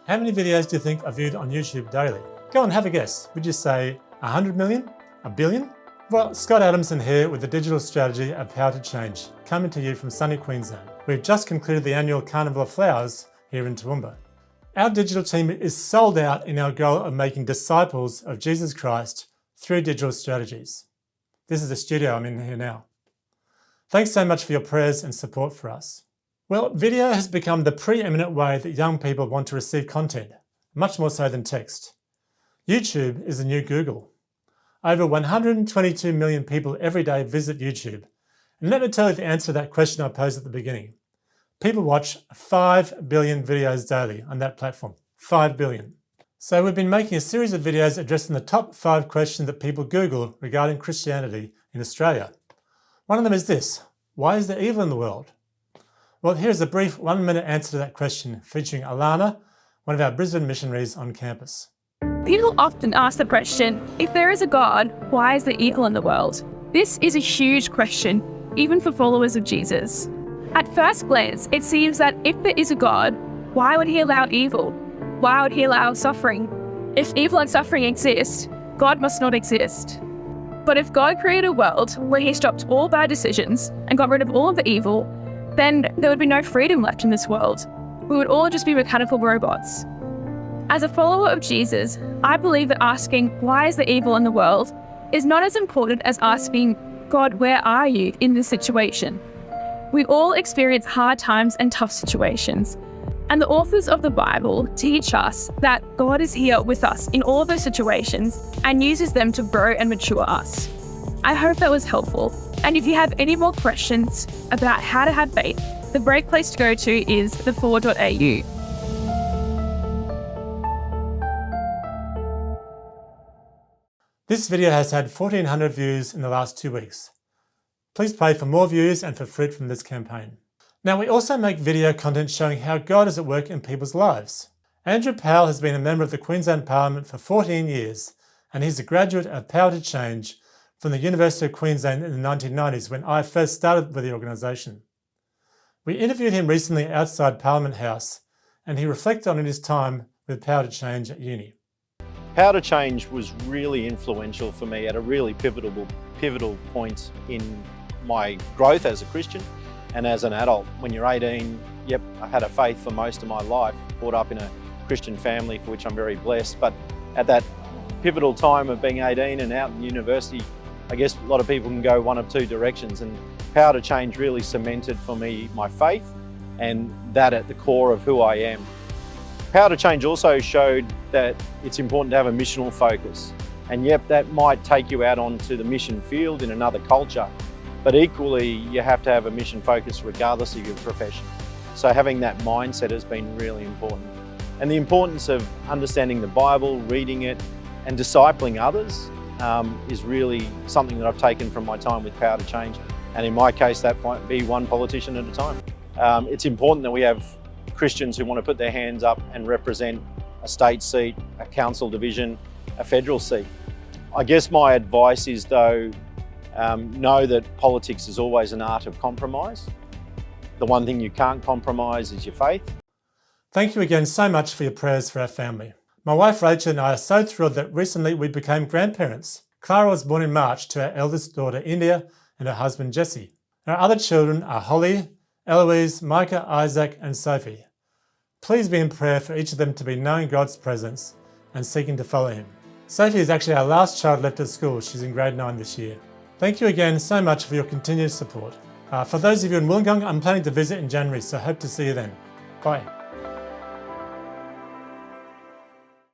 How many videos do you think are viewed on YouTube daily? Go on, have a guess. Would you say 100 million? A billion? Well, Scott Adamson here with the digital strategy of Power to Change, coming to you from sunny Queensland. We've just concluded the annual Carnival of Flowers here in Toowoomba. Our digital team is sold out in our goal of making disciples of Jesus Christ through digital strategies. This is the studio I'm in here now. Thanks so much for your prayers and support for us. Well, video has become the preeminent way that young people want to receive content, much more so than text. YouTube is the new Google. Over 122 million people every day visit YouTube. And let me tell you the answer to that question I posed at the beginning. People watch 5 billion videos daily on that platform. 5 billion. So we've been making a series of videos addressing the top 5 questions that people Google regarding Christianity in Australia. One of them is this: why is there evil in the world? Well, here's a brief 1-minute answer to that question featuring Alana, one of our Brisbane missionaries on campus. People often ask the question, if there is a God, why is there evil in the world? This is a huge question, even for followers of Jesus. At first glance, it seems that if there is a God, why would he allow evil? Why would he allow suffering? If evil and suffering exist, God must not exist. But if God created a world where he stopped all bad decisions and got rid of all of the evil, then there would be no freedom left in this world. We would all just be mechanical robots. As a follower of Jesus, I believe that asking, why is there evil in the world, is not as important as asking, God, where are you in this situation? We all experience hard times and tough situations. And the authors of the Bible teach us that God is here with us in all of those situations and uses them to grow and mature us. I hope that was helpful. And if you have any more questions about how to have faith, the great place to go to is the4.au. This video has had 1,400 views in the last 2 weeks. Please pray for more views and for fruit from this campaign. Now, we also make video content showing how God is at work in people's lives. Andrew Powell has been a member of the Queensland Parliament for 14 years, and he's a graduate of Power to Change from the University of Queensland in the 1990s when I first started with the organisation. We interviewed him recently outside Parliament House, and he reflected on his time with Power to Change at uni. Power to Change was really influential for me at a really pivotal point in my growth as a Christian and as an adult. When you're 18, yep, I had a faith for most of my life, brought up in a Christian family for which I'm very blessed, but at that pivotal time of being 18 and out in university, I guess a lot of people can go one of two directions, and Power to Change really cemented for me my faith and that at the core of who I am. Power to Change also showed that it's important to have a missional focus. And yep, that might take you out onto the mission field in another culture, but equally you have to have a mission focus regardless of your profession. So having that mindset has been really important. And the importance of understanding the Bible, reading it, and discipling others is really something that I've taken from my time with Power to Change. And in my case, that might be one politician at a time. It's important that we have Christians who want to put their hands up and represent a state seat, a council division, a federal seat. I guess my advice is though, know that politics is always an art of compromise. The one thing you can't compromise is your faith. Thank you again so much for your prayers for our family. My wife Rachel and I are so thrilled that recently we became grandparents. Clara was born in March to our eldest daughter India and her husband Jesse. Our other children are Holly, Eloise, Micah, Isaac and Sophie. Please be in prayer for each of them to be knowing God's presence and seeking to follow him. Sophie is actually our last child left at school. She's in grade 9 this year. Thank you again so much for your continued support. For those of you in Wollongong, I'm planning to visit in January, so hope to see you then. Bye.